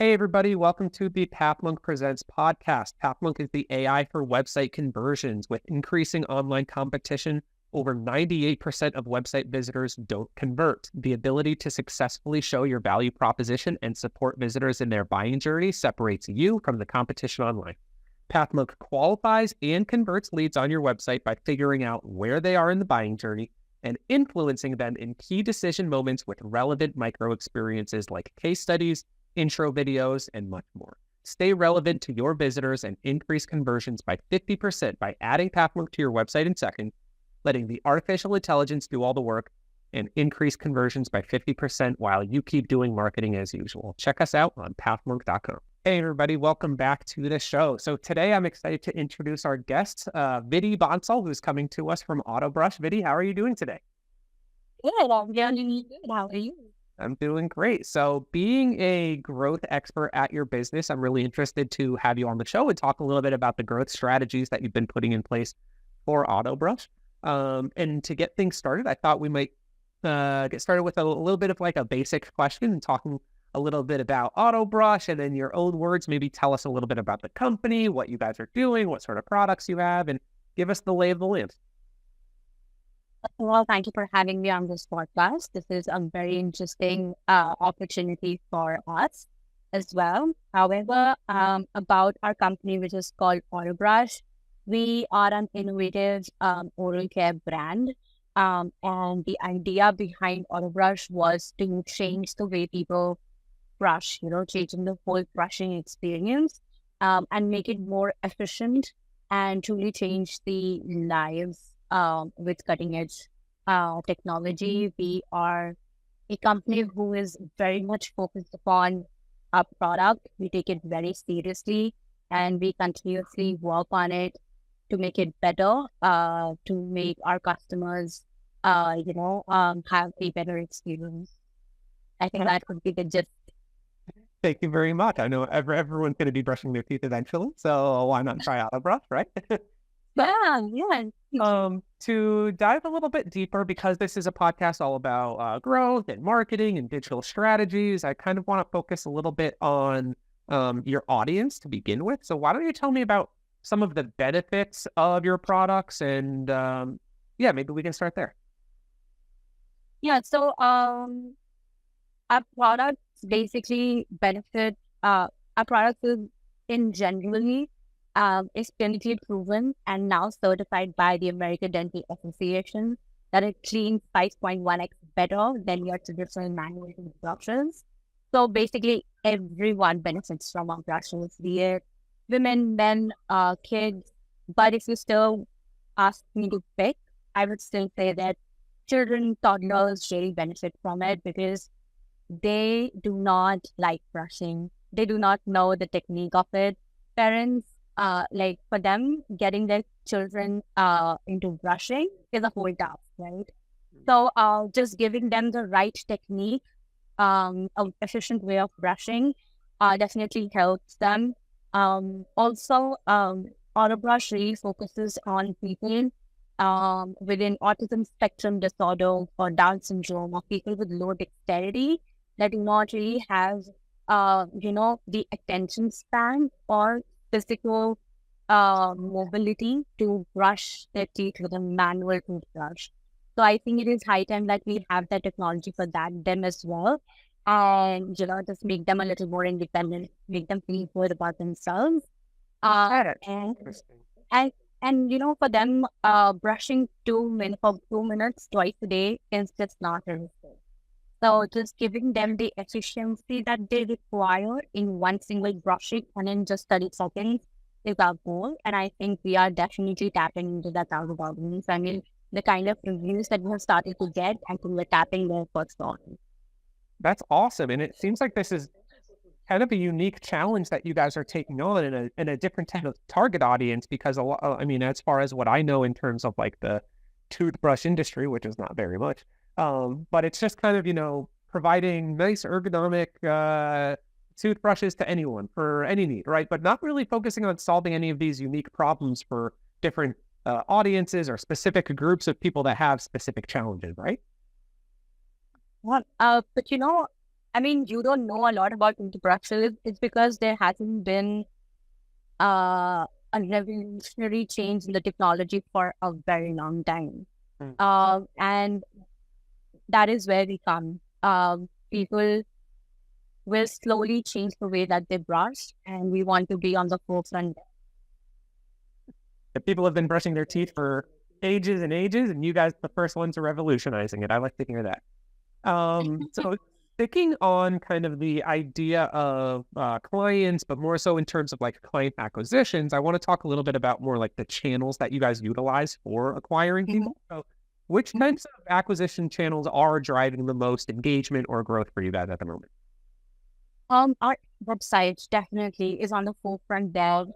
Hey, everybody. Welcome to the PathMonk Presents podcast. PathMonk is the AI for website conversions. With increasing online competition, over 98% of website visitors don't convert. The ability to successfully show your value proposition and support visitors in their buying journey separates you from the competition online. PathMonk qualifies and converts leads on your website by figuring out where they are in the buying journey and influencing them in key decision moments with relevant micro experiences like case studies, intro videos, and much more. Stay relevant to your visitors and increase conversions by 50% by adding PathMonk to your website in seconds, letting the artificial intelligence do all the work, and increase conversions by 50% while you keep doing marketing as usual. Check us out on pathmonk.com. Hey, everybody. Welcome back to the show. So today I'm excited to introduce our guest, Vidhi Bansal, who's coming to us from Autobrush. Vidhi, how are you doing today? Good, I'm doing good. How are you? I'm doing great. So being a growth expert at your business, I'm really interested to have you on the show and talk a little bit about the growth strategies that you've been putting in place for Autobrush. And to get things started, I thought we might get started with a little bit of like a basic question and talking a little bit about Autobrush, and in your own words, maybe tell us a little bit about the company, what you guys are doing, what sort of products you have, and give us the lay of the land. Well, thank you for having me on this podcast. This is a very interesting opportunity for us as well. However, about our company, which is called Autobrush, we are an innovative oral care brand. And the idea behind Autobrush was to change the way people brush, changing the whole brushing experience and make it more efficient and truly change the lives with cutting edge technology. We are a company who is very much focused upon our product. We take it very seriously and we continuously work on it to make it better, to make our customers, have a better experience. I think that would be the gist. Thank you very much. I know everyone's going to be brushing their teeth eventually, so why not try Autobrush, right? Yeah. To dive a little bit deeper, because this is a podcast all about growth and marketing and digital strategies, I kind of want to focus a little bit on your audience to begin with. So why don't you tell me about some of the benefits of your products, and maybe we can start there. Yeah, so our products basically benefit, our products is in generally is clinically proven and now certified by the American Dental Association that it cleans 5.1x better than your traditional manual brushes. So basically, everyone benefits from our brushes, be it women, men, kids. But if you still ask me to pick, I would still say that children, toddlers really benefit from it because they do not like brushing. They do not know the technique of it. Parents, for them, getting their children into brushing is a whole task, right? So just giving them the right technique, an efficient way of brushing definitely helps them. Also, Autobrush really focuses on people within autism spectrum disorder or Down syndrome, or people with low dexterity that do not really have, the attention span or physical mobility to brush their teeth with a manual toothbrush. So I think it is high time that we have that technology for them as well. And, just make them a little more independent, make them feel good about themselves. And, for them, brushing 2 minutes twice a day is just not realistic. So just giving them the efficiency that they require in one single brushing and in just 30 seconds is our goal. And I think we are definitely tapping into that audience. I mean, the kind of reviews that we have started to get, I think we're tapping their first on. That's awesome. And it seems like this is kind of a unique challenge that you guys are taking on in a different type of target audience, because as far as what I know in terms of like the toothbrush industry, which is not very much, but it's just kind of, providing nice ergonomic toothbrushes to anyone for any need, right? But not really focusing on solving any of these unique problems for different audiences or specific groups of people that have specific challenges, right? But I mean, you don't know a lot about Autobrush. It's because there hasn't been a revolutionary change in the technology for a very long time. And that is where we come. People will slowly change the way that they brush, and we want to be on the forefront. The people have been brushing their teeth for ages and ages, and you guys, the first ones are revolutionizing it. I like to hear that. So sticking on kind of the idea of clients, but more so in terms of like client acquisitions, I want to talk a little bit about more like the channels that you guys utilize for acquiring people. So which types of acquisition channels are driving the most engagement or growth for you guys at the moment? Our website definitely is on the forefront there.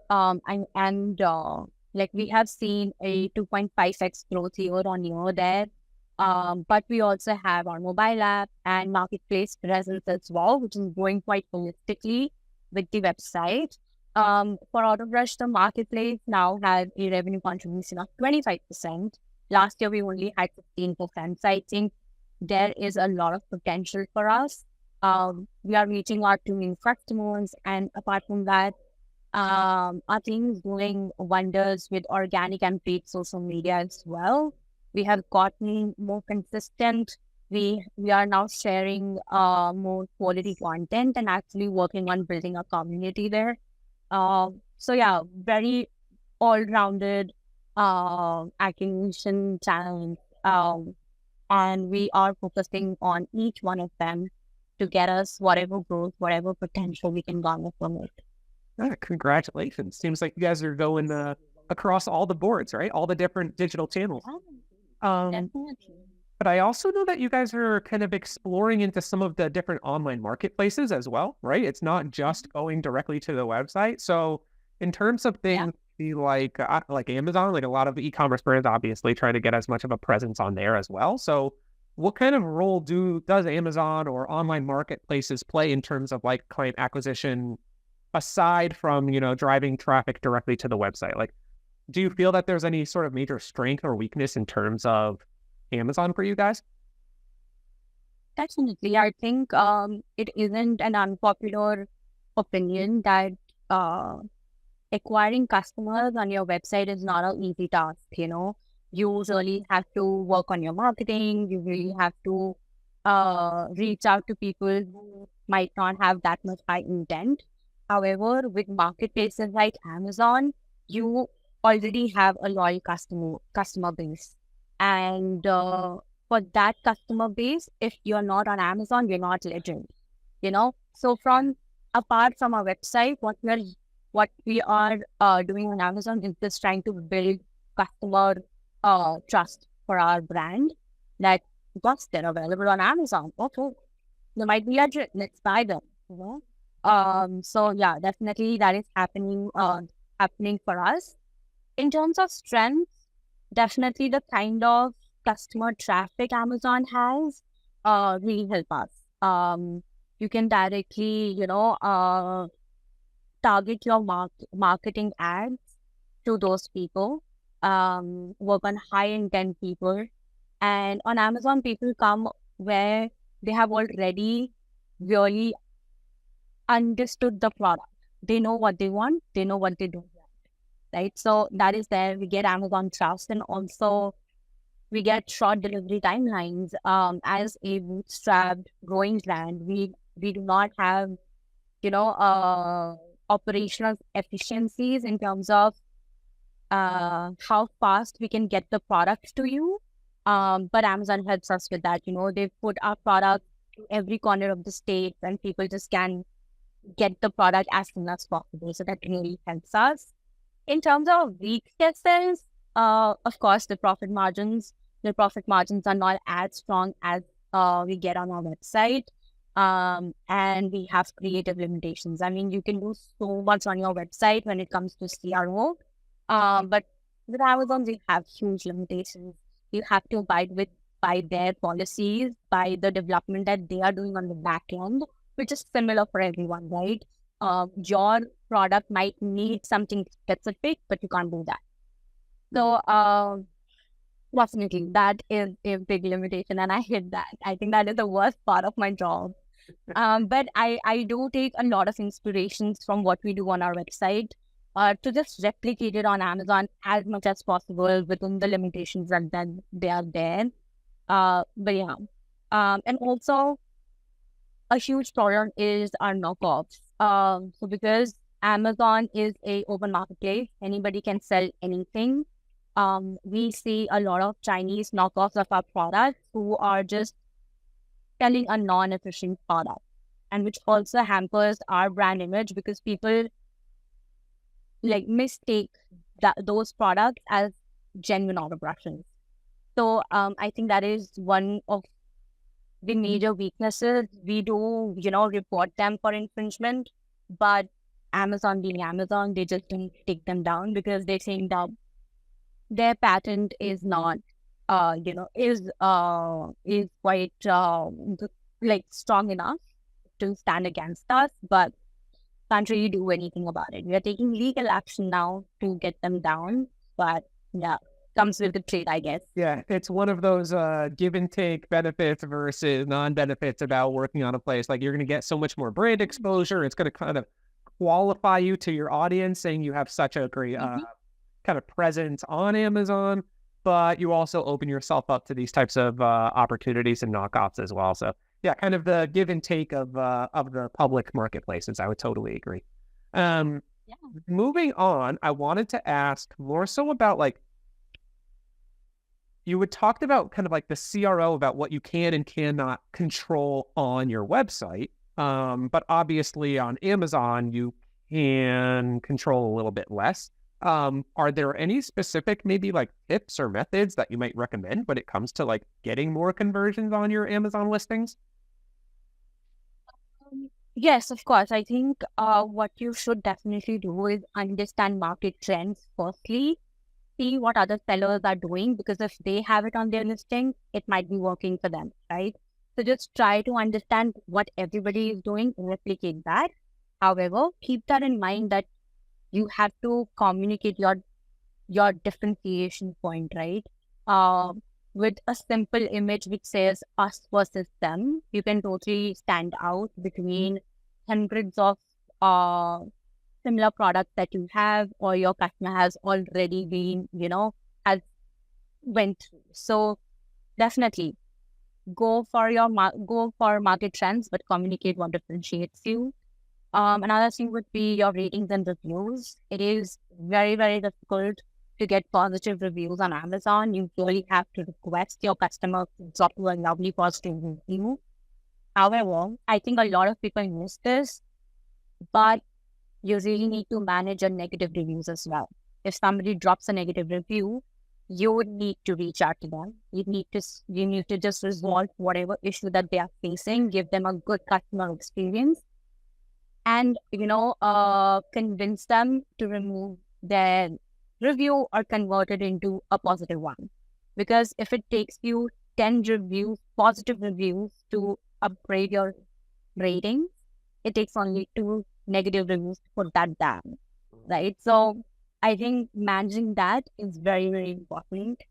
Like we have seen a 2.5x growth year on year there. But we also have our mobile app and marketplace presence as well, which is growing quite holistically with the website. For Autobrush, the marketplace now has a revenue contribution of 25%. Last year, we only had 15%. So I think there is a lot of potential for us. We are reaching out to new customers, and apart from that, our team is doing wonders with organic and paid social media as well. We have gotten more consistent. We are now sharing more quality content and actually working on building a community there. So yeah, very all-rounded acquisition channel, and we are focusing on each one of them to get us whatever growth, whatever potential we can garner from it. Congratulations. Seems like you guys are going across all the boards, right? All the different digital channels. Definitely. But I also know that you guys are kind of exploring into some of the different online marketplaces as well, right? It's not just going directly to the website. So in terms of things like Amazon, like a lot of e-commerce brands obviously trying to get as much of a presence on there as well. So what kind of role does Amazon or online marketplaces play in terms of like client acquisition aside from, driving traffic directly to the website? Like, do you feel that there's any sort of major strength or weakness in terms of Amazon for you guys? Definitely. I think it isn't an unpopular opinion that acquiring customers on your website is not an easy task, You really have to work on your marketing. You really have to reach out to people who might not have that much high intent. However, with marketplaces like Amazon, you already have a loyal customer base. And for that customer base, if you're not on Amazon, you're not legend, So apart from our website, what we are doing on Amazon is just trying to build customer trust for our brand. That because they're available on Amazon, okay, they might be legit. Let's buy them. So yeah, definitely that is happening for us. In terms of strengths, definitely the kind of customer traffic Amazon has really help us. You can directly, target your marketing ads to those people, work on high intent people. And on Amazon, people come where they have already really understood the product. They know what they want. They know what they don't want. Right. So that is there. We get Amazon trust, and also we get short delivery timelines. As a bootstrapped growing brand, we do not have, operational efficiencies in terms of how fast we can get the product to you. But Amazon helps us with that. They put our product to every corner of the state, and people just can get the product as soon as possible. So that really helps us. In terms of weaknesses, of course, the profit margins are not as strong as we get on our website. And we have creative limitations. I mean, you can do so much on your website when it comes to CRO. But with Amazon, we have huge limitations. You have to abide by their policies, by the development that they are doing on the back end, which is similar for everyone, right? Your product might need something specific, but you can't do that. So definitely that is a big limitation, and I hate that. I think that is the worst part of my job. But I do take a lot of inspirations from what we do on our website to just replicate it on Amazon as much as possible within the limitations that they are there. But yeah, and also a huge problem is our knockoffs. So because Amazon is a open marketplace, anybody can sell anything. We see a lot of Chinese knockoffs of our products who are just selling a non-efficient product, and which also hampers our brand image because people like mistake those products as genuine autobrushes. So I think that is one of the major weaknesses. We do, report them for infringement, but Amazon being Amazon, they just don't take them down because they think that their patent is not, is quite like strong enough to stand against us, but can't really do anything about it. We are taking legal action now to get them down, but yeah, comes with the trade, I guess. Yeah, it's one of those give and take benefits versus non-benefits about working on a place. Like you're going to get so much more brand exposure. It's going to kind of qualify you to your audience, saying you have such a great kind of presence on Amazon, but you also open yourself up to these types of opportunities and knockoffs as well. So yeah, kind of the give and take of the public marketplaces. I would totally agree. Moving on, I wanted to ask more so about like, you had talked about kind of like the CRO about what you can and cannot control on your website. But obviously on Amazon, you can control a little bit less. Are there any specific maybe like tips or methods that you might recommend when it comes to like getting more conversions on your Amazon listings? Yes, of course. I think what you should definitely do is understand market trends firstly, see what other sellers are doing, because if they have it on their listing, it might be working for them, right? So just try to understand what everybody is doing, replicate that. However, keep that in mind that you have to communicate your differentiation point, right? With a simple image which says us versus them, you can totally stand out between hundreds of similar products that you have or your customer has already been, has went through. So definitely go for market trends, but communicate what differentiates you. Another thing would be your ratings and reviews. It is very, very difficult to get positive reviews on Amazon. You really have to request your customer to drop you a lovely positive review. However, I think a lot of people miss this, but you really need to manage your negative reviews as well. If somebody drops a negative review, you would need to reach out to them. You need to just resolve whatever issue that they are facing, give them a good customer experience, and convince them to remove their review or convert it into a positive one. Because if it takes you 10 positive reviews to upgrade your rating, it takes only 2 negative reviews to put that down, right? So I think managing that is very, very important.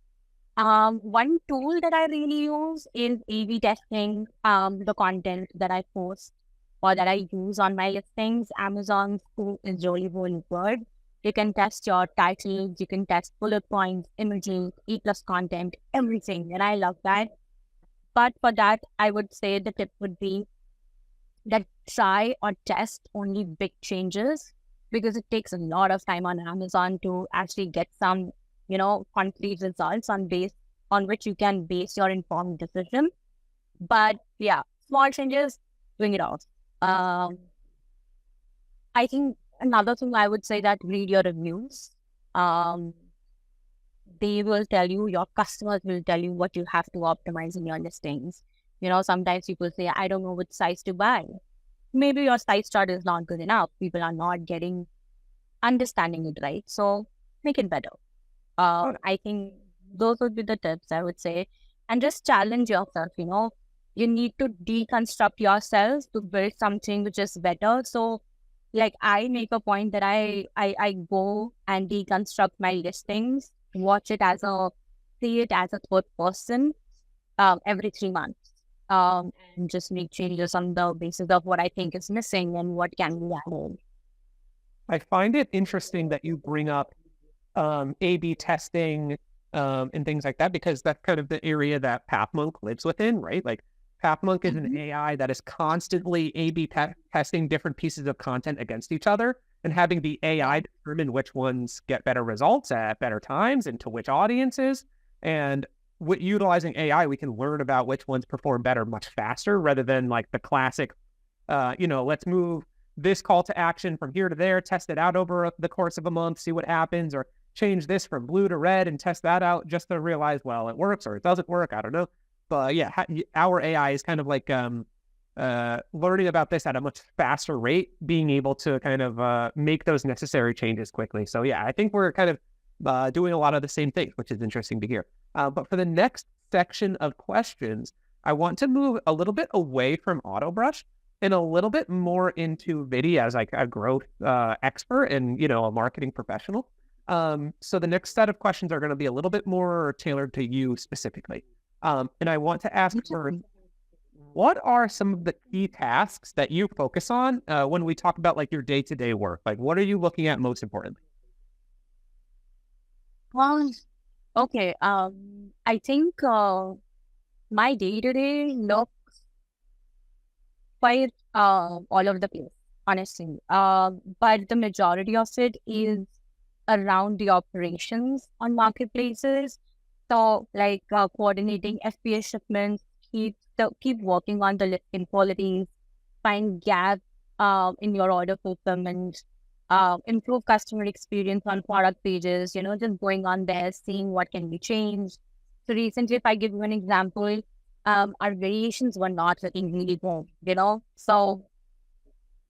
One tool that I really use is A/B testing the content that I post or that I use on my listings. Amazon's tool is really, really good. You can test your titles, you can test bullet points, images, E+ content, everything. And I love that. But for that, I would say the tip would be that try or test only big changes, because it takes a lot of time on Amazon to actually get some, concrete results on which you can base your informed decision. But yeah, small changes, bring it off. I think another thing I would say that read your reviews. They will tell you, your customers will tell you what you have to optimize in your listings. Sometimes people say, I don't know which size to buy. Maybe your size chart is not good enough. People are not understanding it right. So make it better. I think those would be the tips I would say. And just challenge yourself, you need to deconstruct yourself to build something which is better. So like I make a point that I go and deconstruct my listings, see it as a third person every 3 months. and just make changes on the basis of what I think is missing and what can be added. I find it interesting that you bring up A/B testing and things like that, because that's kind of the area that PathMonk lives within, right? Like PathMonk is an AI that is constantly A/B testing different pieces of content against each other and having the AI determine which ones get better results at better times and to which audiences. And with utilizing AI, we can learn about which ones perform better much faster rather than like the classic, let's move this call to action from here to there, test it out over the course of a month, see what happens, or change this from blue to red and test that out just to realize, well, it works or it doesn't work. I don't know. But yeah, our AI is kind of like learning about this at a much faster rate, being able to kind of make those necessary changes quickly. So yeah, I think we're kind of doing a lot of the same things, which is interesting to hear. But for the next section of questions, I want to move a little bit away from Autobrush and a little bit more into Vidhi as like a growth expert and, a marketing professional. So the next set of questions are going to be a little bit more tailored to you specifically. And I want to ask first, what are some of the key tasks that you focus on when we talk about like your day-to-day work? Like, what are you looking at most importantly? Well, okay. I think my day-to-day looks quite all over the place, honestly. But the majority of it is around the operations on marketplaces. So, like coordinating FBA shipments, keep working on the listing qualities, find gaps in your order fulfillment, improve customer experience on product pages. Just going on there, seeing what can be changed. So recently, if I give you an example, our variations were not looking really good. So,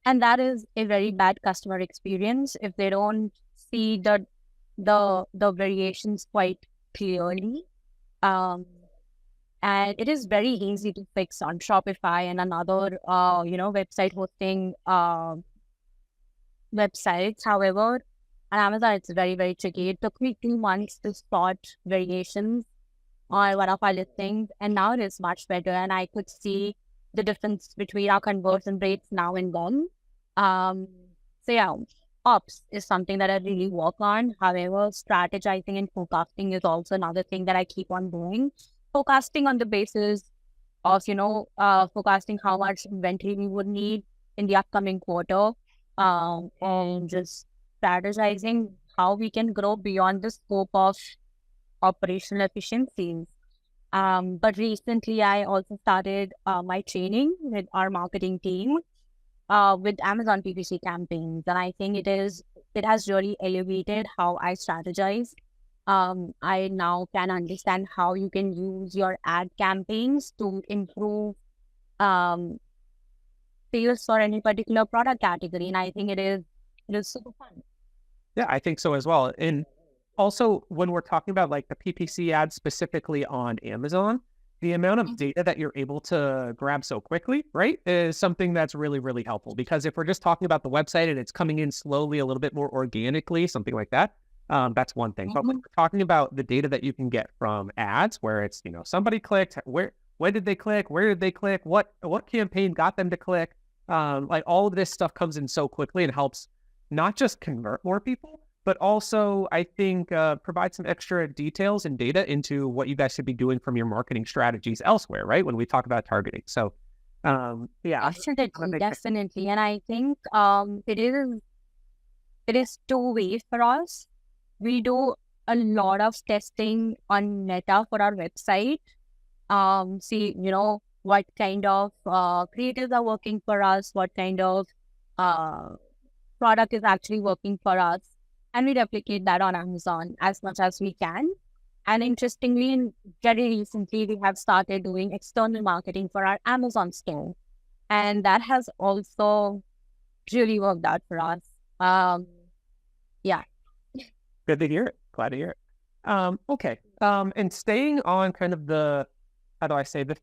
and that is a very bad customer experience if they don't see the variations quite clearly. And it is very easy to fix on Shopify and another website hosting websites. However, on Amazon, it's very, very tricky. It took me 2 months to spot variations on one of our listings, and now it is much better. And I could see the difference between our conversion rates now and then. So yeah, ops is something that I really work on. However, strategizing and forecasting is also another thing that I keep on doing. Forecasting on the basis of, forecasting how much inventory we would need in the upcoming quarter, and just strategizing how we can grow beyond the scope of operational efficiencies. But recently, I also started my training with our marketing team with Amazon PPC campaigns, and I think it has really elevated how I strategize. I now can understand how you can use your ad campaigns to improve sales for any particular product category, and I think it is super fun. Yeah, I think so as well. And also, when we're talking about like the PPC ads specifically on Amazon, the amount of data that you're able to grab so quickly, right, is something that's really, really helpful. Because if we're just talking about the website and it's coming in slowly, a little bit more organically, something like that, that's one thing. But when we're talking about the data that you can get from ads, where it's, somebody clicked, when did they click? Where did they click? What campaign got them to click? Like all of this stuff comes in so quickly and helps not just convert more people, but also I think provide some extra details and data into what you guys should be doing from your marketing strategies elsewhere, right? When we talk about targeting. So yeah. Definitely. And I think it is two ways for us. We do a lot of testing on Meta for our website. See, what kind of creatives are working for us, what kind of product is actually working for us. And we replicate that on Amazon as much as we can. And interestingly, very recently, we have started doing external marketing for our Amazon store. And that has also really worked out for us. Yeah. Good to hear it. Glad to hear it. Okay. And staying on kind of the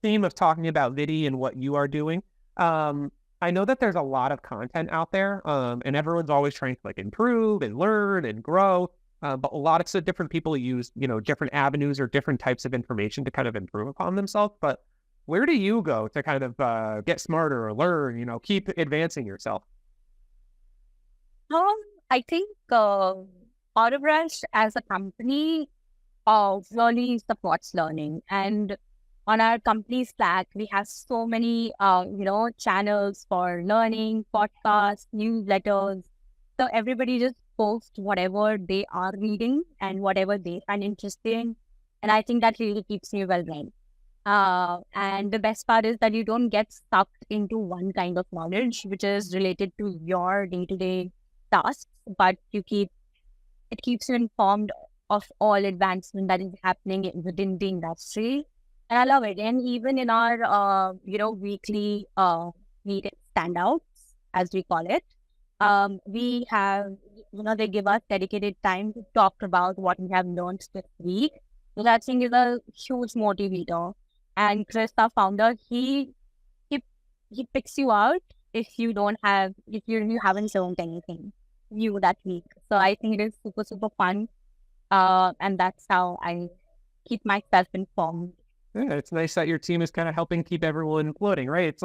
theme of talking about Vidhi and what you are doing. I know that there's a lot of content out there, and everyone's always trying to like improve and learn and grow. But a lot of different people use, different avenues or different types of information to kind of improve upon themselves. But where do you go to kind of get smarter or learn, keep advancing yourself? I think Autobrush as a company really supports learning. And on our company Slack, we have so many, channels for learning, podcasts, newsletters. So everybody just posts whatever they are reading and whatever they find interesting. And I think that really keeps me well read. And the best part is that you don't get sucked into one kind of knowledge, which is related to your day-to-day tasks, but it keeps you informed of all advancement that is happening within the industry. And I love it. And even in our, weekly meeting standouts, as we call it, we have, they give us dedicated time to talk about what we have learned this week. So that thing is a huge motivator. And Chris, our founder, he picks you out if you haven't learned anything new that week. So I think it is super, super fun. And that's how I keep myself informed. Yeah, it's nice that your team is kind of helping keep everyone floating, right? It's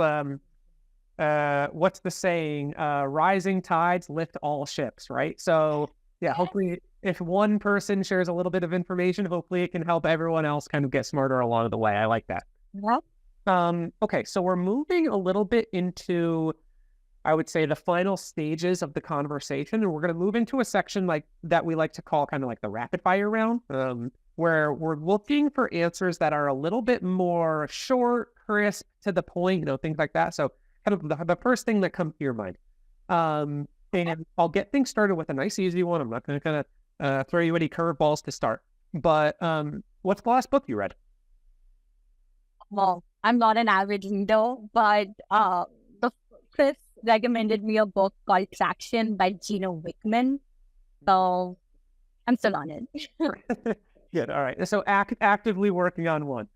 what's the saying? Rising tides lift all ships, right? So yeah, hopefully if one person shares a little bit of information, hopefully it can help everyone else kind of get smarter along the way. I like that. Yeah. Okay, so we're moving a little bit into, I would say, the final stages of the conversation, and we're going to move into a section like that we like to call kind of like the rapid fire round, where we're looking for answers that are a little bit more short, crisp, to the point, things like that. So kind of the first thing that comes to your mind. And I'll get things started with a nice, easy one. I'm not going to kind of throw you any curveballs to start. But what's the last book you read? Well, I'm not an avid reader, but Chris recommended me a book called Traction by Gino Wickman. So I'm still on it. Good. All right. So actively working on one.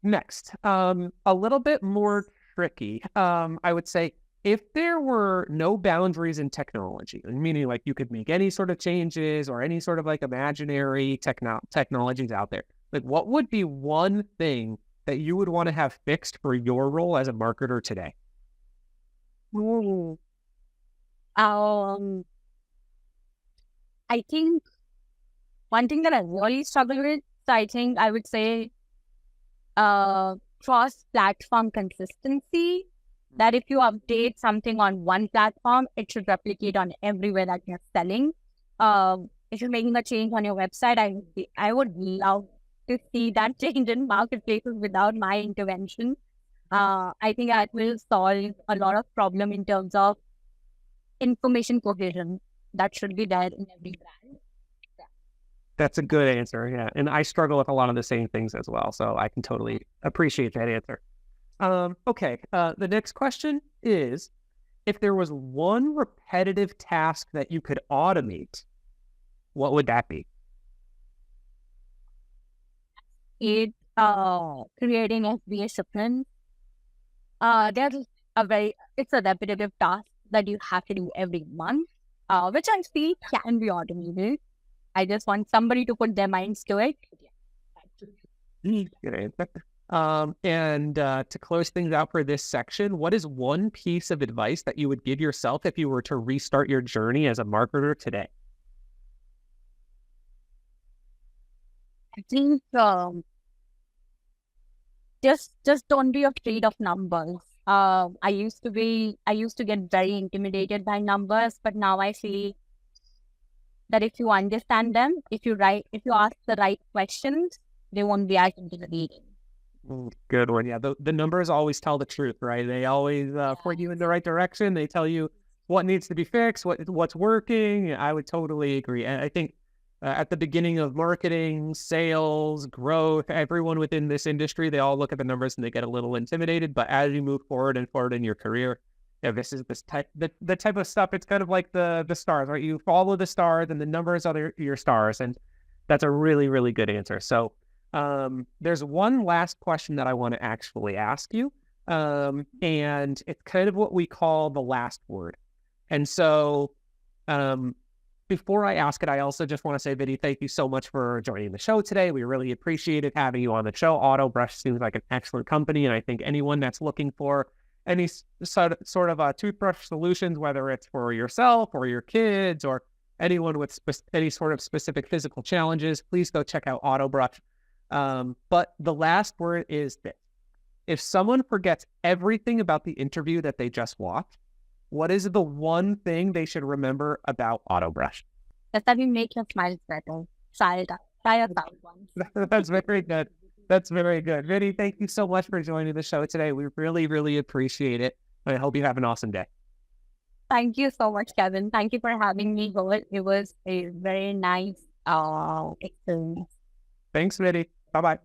Next, a little bit more tricky. I would say, if there were no boundaries in technology, meaning like you could make any sort of changes or any sort of like imaginary technologies out there, like what would be one thing that you would want to have fixed for your role as a marketer today? I think one thing that I really struggle with, so I think I would say cross-platform consistency, that if you update something on one platform, it should replicate on everywhere that you're selling. If you're making a change on your website, I would love to see that change in marketplaces without my intervention. I think that will solve a lot of problem in terms of information cohesion that should be there in every brand. Yeah. That's a good answer. Yeah. And I struggle with a lot of the same things as well. So I can totally appreciate that answer. Okay. The next question is, if there was one repetitive task that you could automate, what would that be? Creating FBA shipments. It's a repetitive task that you have to do every month, which I see can be automated. I just want somebody to put their minds to it. Good answer. And to close things out for this section, what is one piece of advice that you would give yourself if you were to restart your journey as a marketer today? I think just don't be afraid of numbers. I used to get very intimidated by numbers, but now I see that if you understand them, if you ask the right questions, they won't be as intimidating. Good one. Yeah, the numbers always tell the truth, right? They always point you in the right direction. They tell you what needs to be fixed, what's working. I would totally agree. And I think at the beginning of marketing, sales, growth, everyone within this industry, they all look at the numbers and they get a little intimidated. But as you move forward in your career, this is the type of stuff. It's kind of like the stars, right? You follow the stars, and the numbers are your stars, and that's a really, really good answer. So there's one last question that I want to actually ask you, and it's kind of what we call the last word. And so before I ask it, I also just want to say, Vidhi, thank you so much for joining the show today. We really appreciated having you on the show. Autobrush seems like an excellent company, and I think anyone that's looking for any sort of toothbrush solutions, whether it's for yourself or your kids or anyone with any sort of specific physical challenges, please go check out Autobrush. But the last word is this. If someone forgets everything about the interview that they just watched, what is the one thing they should remember about Autobrush? That we make your smiles better. Try it out. Try it out once. That's very good. That's very good. Vidhi, thank you so much for joining the show today. We really, really appreciate it. I hope you have an awesome day. Thank you so much, Kevin. Thank you for having me over. It was a very nice experience. Thanks, Vidhi. Bye-bye.